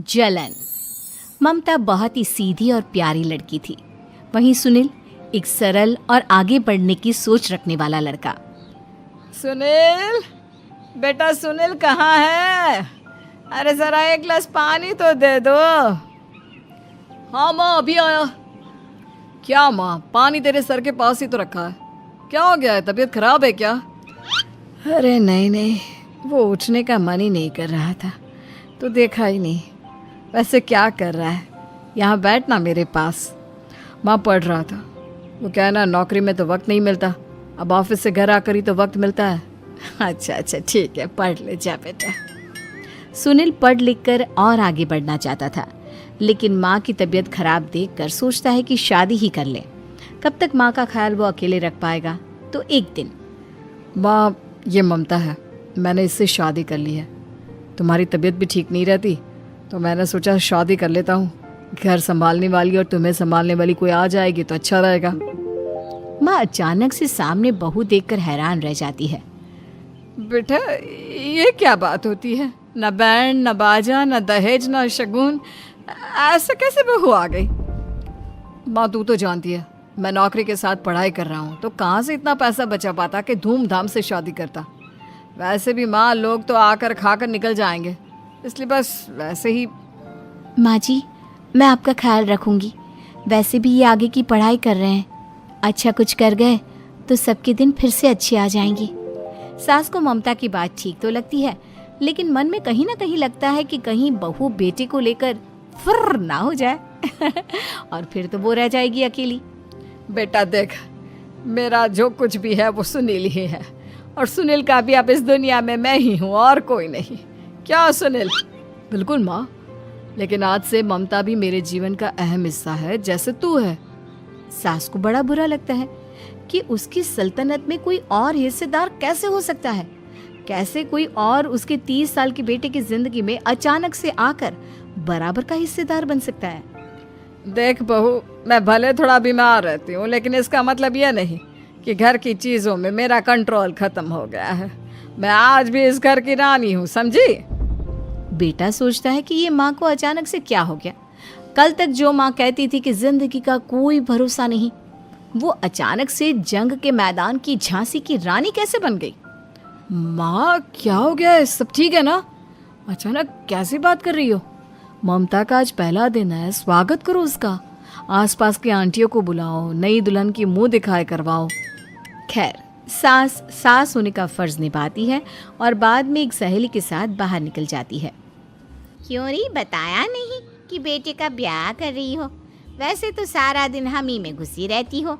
जलन। ममता बहुत ही सीधी और प्यारी लड़की थी, वहीं सुनील एक सरल और आगे बढ़ने की सोच रखने वाला लड़का। सुनील, बेटा सुनील कहाँ है? अरे जरा एक गिलास पानी तो दे दो। हाँ माँ, अभी आया। क्या माँ, पानी तेरे सर के पास ही तो रखा है, क्या हो गया है? तबीयत खराब है क्या? अरे नहीं नहीं, वो उठने का मन ही नहीं कर रहा था, तो देखा ही नहीं। वैसे क्या कर रहा है? यहाँ बैठ ना मेरे पास। माँ पढ़ रहा था। वो क्या है ना, नौकरी में तो वक्त नहीं मिलता, अब ऑफिस से घर आकर ही तो वक्त मिलता है। अच्छा ठीक है, पढ़ ले जा बेटा। सुनील पढ़ लिख कर और आगे बढ़ना चाहता था, लेकिन माँ की तबीयत खराब देखकर सोचता है कि शादी ही कर ले। कब तक माँ का ख्याल वो अकेले रख पाएगा? तो एक दिन, माँ ये ममता है, मैंने इससे शादी कर ली है। तुम्हारी तबीयत भी ठीक नहीं रहती, तो मैंने सोचा शादी कर लेता हूँ। घर संभालने वाली और तुम्हें संभालने वाली कोई आ जाएगी तो अच्छा रहेगा। माँ अचानक से सामने बहू देखकर हैरान रह जाती है। बेटा ये क्या बात होती है? न बैंड, न बाजा, न दहेज, न शगुन, ऐसे कैसे बहू आ गई? माँ तू तो जानती है, मैं नौकरी के साथ पढ़ाई कर रहा हूँ, तो कहाँ से इतना पैसा बचा पाता कि धूमधाम से शादी करता। वैसे भी माँ, लोग तो आकर खाकर निकल जाएंगे, इसलिए बस वैसे ही। माँ जी, मैं आपका ख्याल रखूंगी। वैसे भी ये आगे की पढ़ाई कर रहे हैं, अच्छा कुछ कर गए तो सबके दिन फिर से अच्छे आ जाएंगे। सास को ममता की बात ठीक तो लगती है, लेकिन मन में कहीं ना कहीं लगता है कि कहीं बहू बेटे को लेकर फुर्र ना हो जाए और फिर तो वो रह जाएगी अकेली। बेटा देख, मेरा जो कुछ भी है वो सुनील ही है, और सुनील का भी अब इस दुनिया में मैं ही हूँ और कोई नहीं। क्या सुनील? बिल्कुल माँ, लेकिन आज से ममता भी मेरे जीवन का अहम हिस्सा है, जैसे तू है। सास को बड़ा बुरा लगता है कि उसकी सल्तनत में कोई और हिस्सेदार कैसे हो सकता है। कैसे कोई और उसके 30 साल के बेटे की जिंदगी में अचानक से आकर बराबर का हिस्सेदार बन सकता है। देख बहू, मैं भले थोड़ा बीमार रहती हूँ, लेकिन इसका मतलब यह नहीं कि घर की चीजों में मेरा कंट्रोल खत्म हो गया है। मैं आज भी इस घर की रानी हूँ, समझी? बेटा सोचता है कि ये माँ को अचानक से क्या हो गया। कल तक जो माँ कहती थी कि जिंदगी का कोई भरोसा नहीं, वो अचानक से जंग के मैदान की झांसी की रानी कैसे बन गई? माँ क्या हो गया है? सब ठीक है ना? अचानक कैसी बात कर रही हो? ममता का आज पहला दिन है, स्वागत करो उसका। आसपास की आंटियों को बुलाओ, नई दुल्हन की मुंह दिखाए करवाओ। खैर, सास होने का फर्ज निभाती है और बाद में एक सहेली के साथ बाहर निकल जाती है। क्यों री बताया नहीं कि बेटे का ब्याह कर रही हो? वैसे तो सारा दिन हम ही में घुसी रहती हो।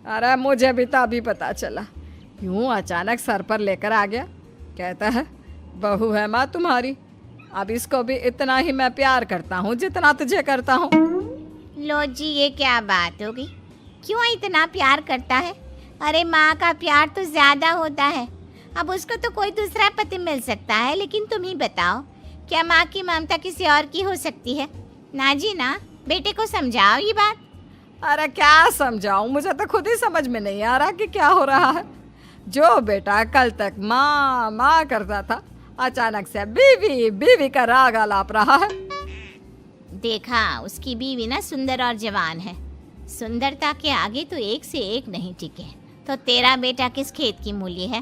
अरे मुझे भी तो अभी पता चला, यूं अचानक सर पर लेकर आ गया। कहता है बहू है माँ तुम्हारी, अब इसको भी इतना ही मैं प्यार करता हूँ जितना तुझे करता हूँ। लो जी, ये क्या बात होगी? क्यों इतना प्यार करता है? अरे माँ का प्यार तो ज्यादा होता है। अब उसको तो कोई दूसरा पति मिल सकता है, लेकिन तुम ही बताओ, क्या माँ की ममता किसी और की हो सकती है? ना जी ना, बेटे को समझाओ ये बात। अरे क्या समझाऊं, मुझे तो खुद ही समझ में नहीं आ रहा कि क्या हो रहा है। जो बेटा कल तक माँ माँ करता था, अचानक से बीवी बीवी का राग आलाप रहा है। देखा, उसकी बीवी ना सुंदर और जवान है। सुंदरता के आगे तो एक से एक नहीं टिके, तो तेरा बेटा किस खेत की मूली है?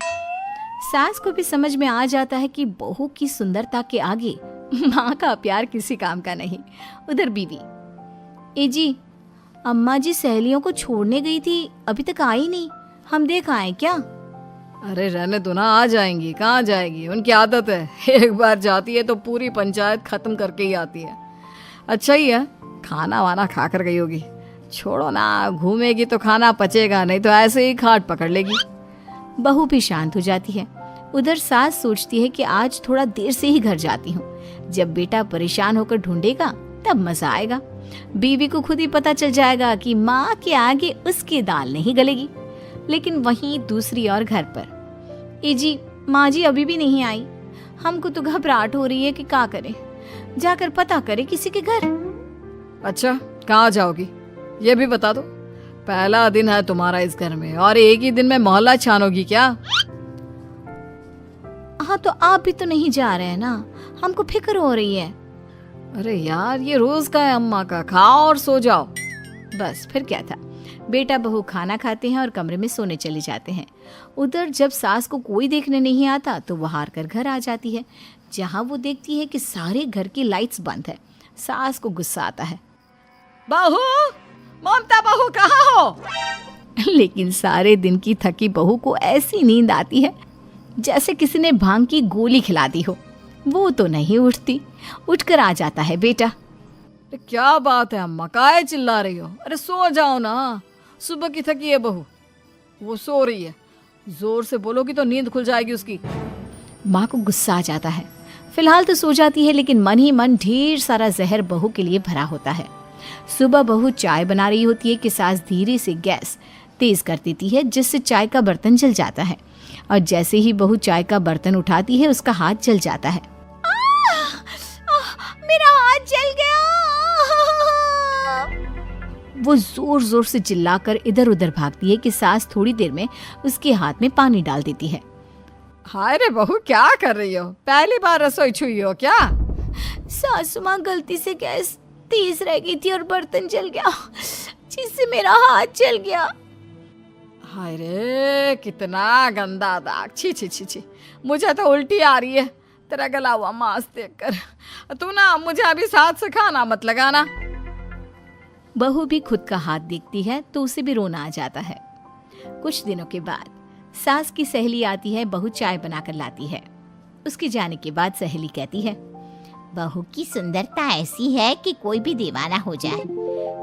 सास को भी समझ में आ जाता है कि बहू की सुंदरता के आगे माँ का प्यार किसी काम का नहीं। उधर बीवी, ए जी, अम्मा जी सहेलियों को छोड़ने गई थी, अभी तक आई नहीं, हम देख आए क्या? अरे रहने दो ना, आ जाएंगी। कहाँ जाएगी, उनकी आदत है, एक बार जाती है तो पूरी पंचायत खत्म करके ही आती है। अच्छा ही है, खाना वाना खा कर गई होगी। छोड़ो ना, घूमेगी तो खाना पचेगा, नहीं तो ऐसे ही खाट पकड़ लेगी। बहू भी शांत हो जाती है। उधर सास सोचती है कि आज थोड़ा देर से ही घर जाती हूँ, जब बेटा परेशान होकर ढूंढेगा तब मजा आएगा। बीवी को खुद ही पता चल जाएगा कि माँ के आगे उसकी दाल नहीं गलेगी। लेकिन वहीं दूसरी ओर घर पर, ए जी, माँ जी अभी भी नहीं आई, हमको तो घबराहट हो रही है कि क्या करें, जाकर पता करें किसी के घर। अच्छा, कहाँ जाओगी ये भी बता दो। पहला दिन है तुम्हारा इस घर में और एक ही दिन में मोहल्ला छानोगी क्या? हाँ, तो आप भी तो नहीं जा रहे हैं ना, हमको फिक्र हो रही है। अरे यार, ये रोज का है अम्मा का, खाओ और सो जाओ। बस फिर क्या था। बेटा बहू खाना खाते हैं और कमरे में सोने चले जाते हैं। उधर जब सास को कोई देखने नहीं आता तो वो हार कर घर आ जाती है, जहाँ वो देखती है कि सारे घर की लाइट्स बंद है। सास को गुस्सा आता है। बहू, ममता बहू कहाँ हो? लेकिन सारे दिन की थकी बहू को ऐसी नींद आती है जैसे किसी ने भांग की गोली खिला दी हो। वो तो नहीं उठती। उठकर आ जाता है बेटा। अरे क्या बात है अम्मा, काहे चिल्ला रही हो? अरे सो जाओ ना, सुबह की थकी है बहू, वो सो रही है। जोर से बोलोगी तो नींद खुल जाएगी उसकी। माँ को गुस्सा आ जाता है। फिलहाल तो सो जाती है, लेकिन मन ही मन ढेर सारा जहर बहू के लिए भरा होता है। सुबह बहू चाय बना रही होती है कि सास धीरे से गैस तेज कर देती है, जिससे चाय का बर्तन जल जाता है। और जैसे ही बहू चाय का बर्तन उठाती है, उसका हाथ जल जाता है। मेरा हाथ जल गया। वो जोर जोर से चिल्लाकर इधर उधर भागती है कि सास थोड़ी देर में उसके हाथ में पानी डाल देती है। हाय रे बहू, क्या कर रही हो? पहली बार रसोई छुई हो क्या? सासू माँ गलती से गैस तेज रह गई थी और बर्तन जल गया, जिससे मेरा हाथ जल गया। हाय रे, कितना गंदा दाग। छी छी छी छी, मुझे तो उल्टी आ रही है तेरा गला हुआ मांस देखकर। तू ना मुझे अभी साथ से खाना मत लगाना। बहू भी खुद का हाथ देखती है तो उसे भी रोना आ जाता है। कुछ दिनों के बाद सास की सहेली आती है, बहू चाय बनाकर लाती है। उसके जाने के बाद सहेली कहती है, बहू की सुंदरता ऐसी है कि कोई भी दीवाना हो जाए।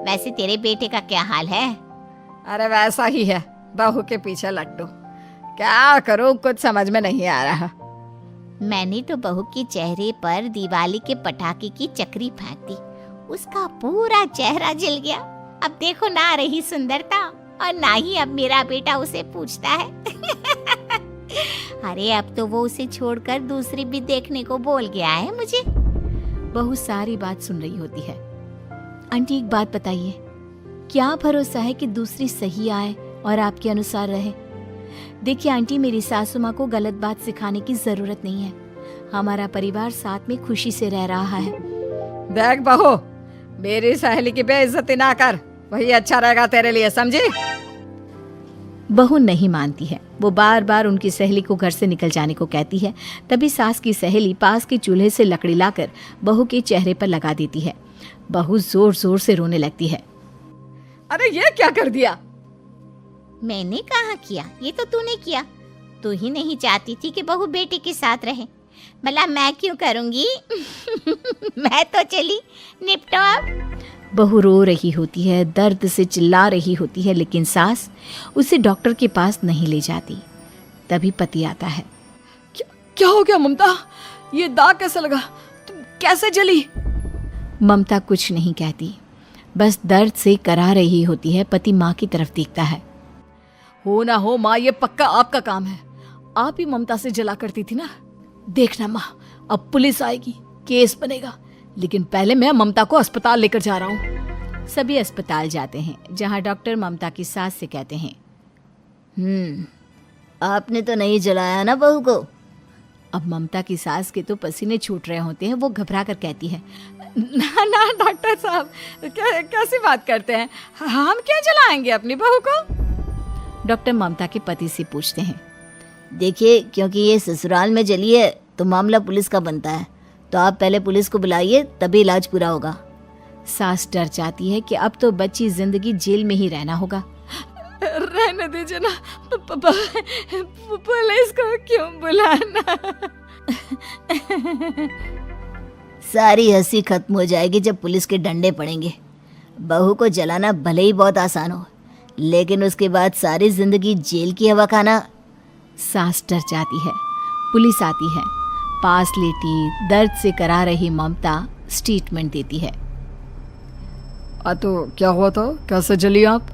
वैसे तेरे बेटे का क्या हाल है? अरे वैसा ही है, बहू के पीछे लट्टू। क्या करूं, कुछ समझ में नहीं आ रहा। मैंने तो बहू के चेहरे पर दिवाली के पटाखे की चक्री फेंक दी, उसका पूरा चेहरा जल गया। अब देखो ना रही सुंदरता, और ना ही अब मेरा बेटा उसे पूछता है। अरे अब तो वो उसे छोड़कर दूसरी भी देखने को बोल गया है मुझे। बहू सारी बात सुन रही होती है। आंटी एक बात बताइए, क्या भरोसा है कि दूसरी सही आए और आपके अनुसार रहे? देखिए आंटी, मेरी सासू माँ को गलत बात सिखाने की जरूरत नहीं है। हमारा परिवार साथ में खुशी से रह रहा है। देख बहू, मेरी सहेली की बेइज्जती ना कर, वही अच्छा रहेगा तेरे लिए, समझी? बहू नहीं मानती है। वो बार बार उनकी सहेली को घर से निकल जाने को कहती है। तभी सास की सहेली पास के चूल्हे से लकड़ी लाकर बहू के चेहरे पर लगा देती है। बहू जोर जोर से रोने लगती है। अरे ये क्या कर दिया? मैंने कहाँ किया, ये तो तूने किया। तू ही नहीं चाहती थी कि बहू बेटे के साथ रहे, भला मैं क्यों करूंगी? मैं तो चली, निपटो अब। बहू रो रही होती है, दर्द से चिल्ला रही होती है, लेकिन सास उसे डॉक्टर के पास नहीं ले जाती। तभी पति आता है। क्या हो गया ममता? ये दाग कैसे लगा? तुम कैसे जली? ममता कुछ नहीं कहती, बस दर्द से करा रही होती है। पति माँ की तरफ देखता है। हो ना हो माँ, ये पक्का आपका काम है। आप ही ममता से जला करती थी ना। देखना माँ, अब पुलिस आएगी, केस बनेगा, लेकिन पहले मैं ममता को अस्पताल लेकर जा रहा हूँ। सभी अस्पताल जाते हैं, जहाँ डॉक्टर ममता की सास से कहते हैं, आपने तो नहीं जलाया ना बहू को? अब ममता की सास के तो पसीने छूट रहे होते हैं। वो घबरा कर कहती है, ना ना डॉक्टर साहब, कैसी बात करते हैं? हम क्या जलाएंगे अपनी बहू को? डॉक्टर ममता के पति से पूछते हैं। देखिए, क्योंकि ये ससुराल में जली है तो मामला पुलिस का बनता है, तो आप पहले पुलिस को बुलाइए, तभी इलाज पूरा होगा। सास डर जाती है कि अब तो बच्ची जिंदगी जेल में ही रहना होगा। रहने दीजिए ना, पुलिस को क्यों बुलाना? सारी हंसी खत्म हो जाएगी जब पुलिस के डंडे पड़ेंगे। बहू को जलाना भले ही बहुत आसान हो, लेकिन उसके बाद सारी जिंदगी जेल की हवा खाना। सास डर जाती है। पुलिस आती है। पास लेटी दर्द से करा रही ममता स्टेटमेंट देती है। तो क्या हुआ था? कैसे जली आप?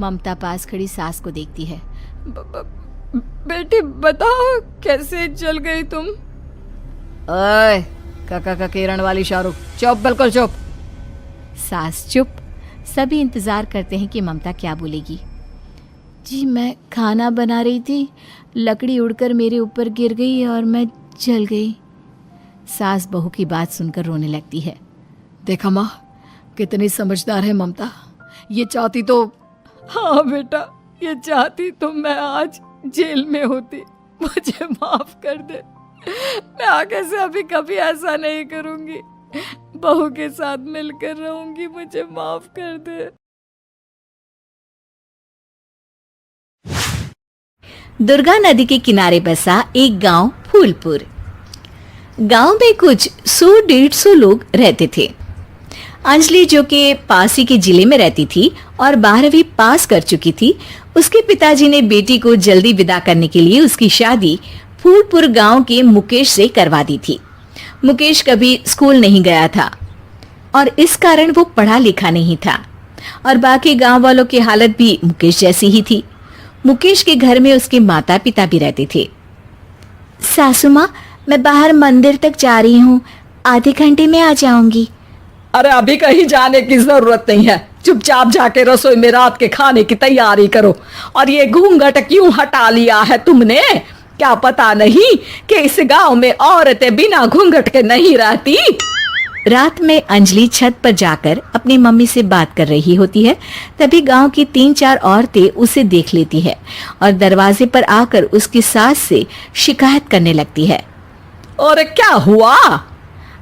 ममता पास खड़ी सास को देखती है। बेटी बताओ, कैसे जल गई तुम? ओए, काका का किरण वाली शाहरुख, चुप, बिल्कुल चुप। सास चुप। सभी इंतजार करते हैं कि ममता क्या बोलेगी। जी मैं खाना बना रही थी, लकड़ी उड़कर मेरे ऊपर गिर गई और मैं जल गई। सास बहू की बात सुनकर रोने लगती है। देखा माँ, कितनी समझदार है ममता। ये चाहती तो, हाँ बेटा, ये चाहती तो मैं आज जेल में होती। मुझे माफ कर दे, मैं आगे से अभी कभी ऐसा नहीं करूंगी। बहू के साथ मिलकर रहूंगी, मुझे माफ कर दे। दुर्गा नदी के किनारे बसा एक गांव फूलपुर। गांव में कुछ 100-150 लोग रहते थे। अंजलि, जो कि पास ही के जिले में रहती थी और 12वीं पास कर चुकी थी, उसके पिताजी ने बेटी को जल्दी विदा करने के लिए उसकी शादी फूलपुर गांव के मुकेश से करवा दी थी। मुकेश कभी स्कूल नहीं गया था और इस कारण वो पढ़ा लिखा नहीं था और बाकी गांव वालों की हालत भी मुकेश जैसी ही थी। मुकेश के घर में उसके माता पिता भी रहते थे। सासू माँ, मैं बाहर मंदिर तक जा रही हूँ, आधे घंटे में आ जाऊंगी। अरे अभी कहीं जाने की जरूरत नहीं है, चुपचाप जाके रसोई में रात के खाने की तैयारी करो। और ये घूंघट क्यों हटा लिया है तुमने? क्या पता नहीं कि इस गांव में औरतें बिना घूंघट के नहीं रहती? रात में अंजलि छत पर जाकर अपनी मम्मी से बात कर रही होती है। तभी गांव की 3-4 औरतें उसे देख लेती है और दरवाजे पर आकर उसकी सास से शिकायत करने लगती है। और क्या हुआ?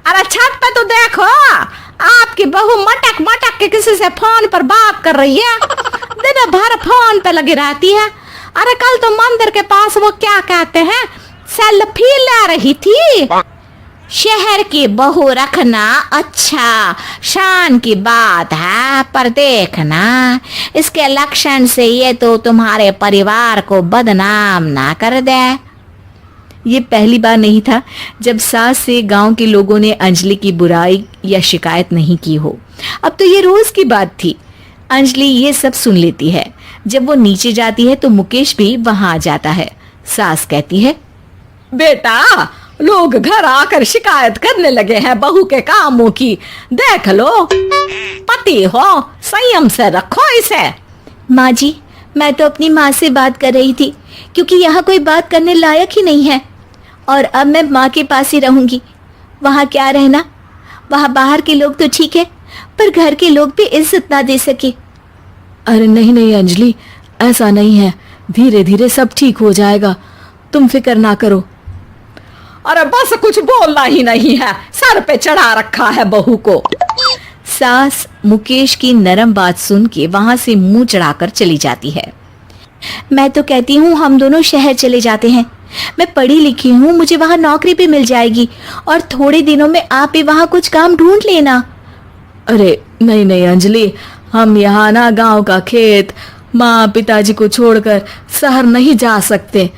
अरे छत पे तो देखो, आपकी बहू मटक मटक के किसी से फोन पर बात कर रही है। दिन भर फोन पे लगी रहती है। अरे कल तो मंदिर के पास वो क्या कहते हैं, सेल्फी ले रही थी। शहर की बहू रखना अच्छा शान की बात है, पर देखना इसके लक्षण से ये तो तुम्हारे परिवार को बदनाम ना कर दे। ये पहली बार नहीं था जब सास से गांव के लोगों ने अंजलि की बुराई या शिकायत नहीं की हो। अब तो ये रोज की बात थी। अंजलि ये सब सुन लेती है। जब वो नीचे जाती है तो मुकेश भी वहां आ जाता है। सास कहती है, बेटा, लोग घर आकर शिकायत करने लगे हैं बहू के कामों की। देख लो, पति हो, संयम से रखो इसे। माँ जी, मैं तो अपनी माँ से बात कर रही थी क्योंकि यहाँ कोई बात करने लायक ही नहीं है और अब मैं माँ के पास ही रहूंगी। वहाँ क्या रहना, वहाँ बाहर के लोग तो ठीक है पर घर के लोग भी इज्जत ना दे सके। अरे नहीं नहीं अंजलि, ऐसा नहीं है, धीरे धीरे सब ठीक हो जाएगा, तुम फिक्र ना करो। अरे बस कुछ बोलना ही नहीं है, सर पे चढ़ा रखा है बहू को। सास मुकेश की नरम बात सुन के वहां से मुंह चढ़ाकर चली जाती है। मैं तो कहती हूँ हम दोनों शहर चले जाते हैं। मैं पढ़ी लिखी हूँ, मुझे वहाँ नौकरी भी मिल जाएगी और थोड़े दिनों में आप भी वहाँ कुछ काम ढूंढ लेना। अरे नहीं नहीं अंजलि, हम यहाँ ना गांव का खेत, माँ पिताजी को छोड़कर शहर नहीं जा सकते।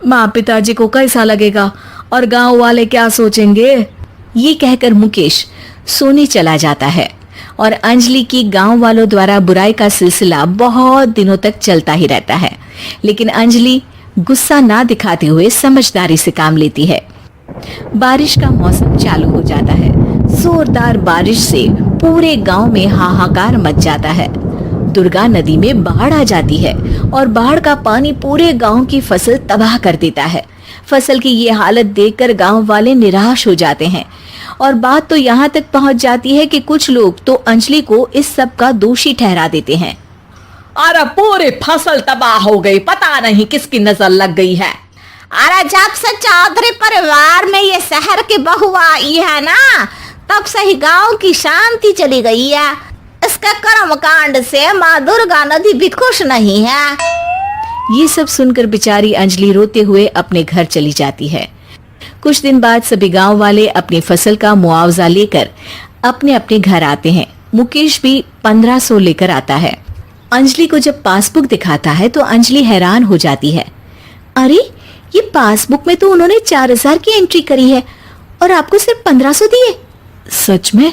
माँ पिताजी को कैसा लगेगा और गांव वाले क्या सोचेंगे? ये कहकर मुकेश सोने चला जाता है और अंजलि की गांव वालों द्वारा बुराई का सिलसिला बहुत दिनों तक चलता ही रहता है। लेकिन अंजलि गुस्सा ना दिखाते हुए समझदारी से काम लेती है। बारिश का मौसम चालू हो जाता है। जोरदार बारिश से पूरे गांव में हाहाकार मच जाता है। दुर्गा नदी में बाढ़ आ जाती है और बाढ़ का पानी पूरे गांव की फसल तबाह कर देता है। फसल की ये हालत देखकर गांव वाले निराश हो जाते हैं और बात तो यहाँ तक पहुँच जाती है कि कुछ लोग तो अंजलि को इस सब का दोषी ठहरा देते हैं। अरे पूरी फसल तबाह हो गई, पता नहीं किसकी नजर लग गई है। अरे जब से चौधरी परिवार में ये शहर की बहू आई है ना, तब से ही गांव की शांति चली गई है। इसके कर्म कांड से माँ दुर्गा नदी भी खुश नहीं है। ये सब सुनकर बेचारी अंजलि रोते हुए अपने घर चली जाती है। कुछ दिन बाद सभी गांव वाले अपनी फसल का मुआवजा लेकर अपने अपने घर आते हैं। मुकेश भी 1500 लेकर आता है। अंजलि को जब पासबुक दिखाता है तो अंजलि हैरान हो जाती है। अरे ये पासबुक में तो उन्होंने 4000 की एंट्री करी है और आपको सिर्फ 1500 दिए। सच में?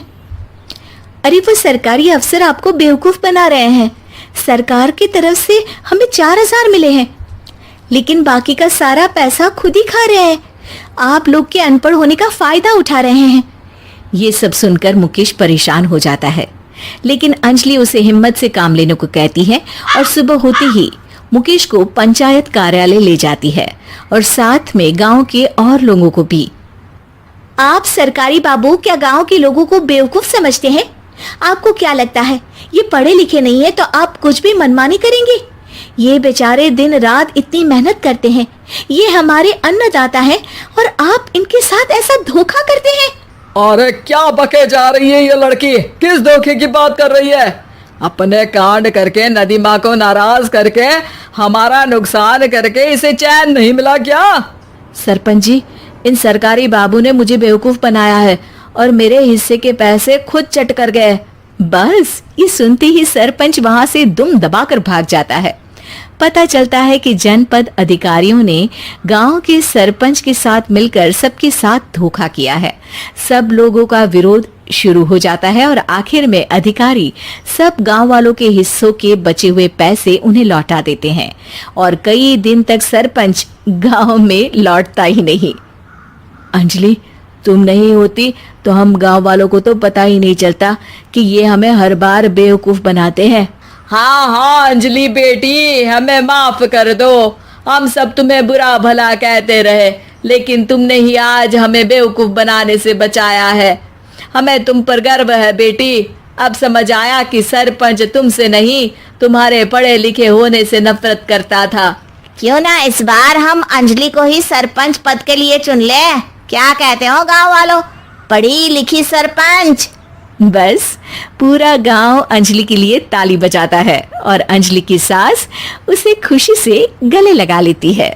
अरे वो सरकारी अफसर आपको बेवकूफ बना रहे हैं। सरकार की तरफ से हमें 4000 मिले हैं लेकिन बाकी का सारा पैसा खुद ही खा रहे हैं। आप लोग के अनपढ़ होने का फायदा उठा रहे हैं। ये सब सुनकर मुकेश परेशान हो जाता है लेकिन अंजलि उसे हिम्मत से काम लेने को कहती है और सुबह होते ही मुकेश को पंचायत कार्यालय ले जाती है और साथ में गांव के और लोगों को भी। आप सरकारी बाबू क्या गांव के लोगों को बेवकूफ समझते हैं? आपको क्या लगता है ये पढ़े लिखे नहीं है तो आप कुछ भी मनमानी करेंगे? ये बेचारे दिन रात इतनी मेहनत करते हैं, ये हमारे अन्नदाता हैं और आप इनके साथ ऐसा धोखा करते हैं। अरे क्या बके जा रही है ये लड़की, किस धोखे की बात कर रही है? अपने कांड करके नदी माँ को नाराज करके हमारा नुकसान करके इसे चैन नहीं मिला क्या? सरपंच जी, इन सरकारी बाबू ने मुझे बेवकूफ बनाया है और मेरे हिस्से के पैसे खुद चट कर गए। बस ये सुनते ही सरपंच वहां से दुम दबाकर भाग जाता है। पता चलता है कि जनपद अधिकारियों ने गांव के सरपंच के साथ मिलकर सबके साथ धोखा किया है। सब लोगों का विरोध शुरू हो जाता है और आखिर में अधिकारी सब गांव वालों के हिस्सों के बचे हुए पैसे उन्हें लौटा देते हैं और कई दिन तक सरपंच गांव में लौटता ही नहीं। अंजलि, तुम नहीं होती तो हम गांव वालों को तो पता ही नहीं चलता कि ये हमें हर बार बेवकूफ बनाते हैं। हाँ हाँ अंजलि बेटी, हमें माफ कर दो। हम सब तुम्हें बुरा भला कहते रहे, लेकिन तुमने ही आज हमें बेवकूफ बनाने से बचाया है। हमें तुम पर गर्व है बेटी। अब समझ आया कि सरपंच तुमसे नहीं, तुम्हारे पढ़े लिखे होने से नफरत करता था। क्यों ना इस बार हम अंजलि को ही सरपंच पद के लिए चुन ले? क्या कहते हो गांव वालों? पढ़ी लिखी सरपंच। बस पूरा गांव अंजलि के लिए ताली बजाता है और अंजलि की सास उसे खुशी से गले लगा लेती है।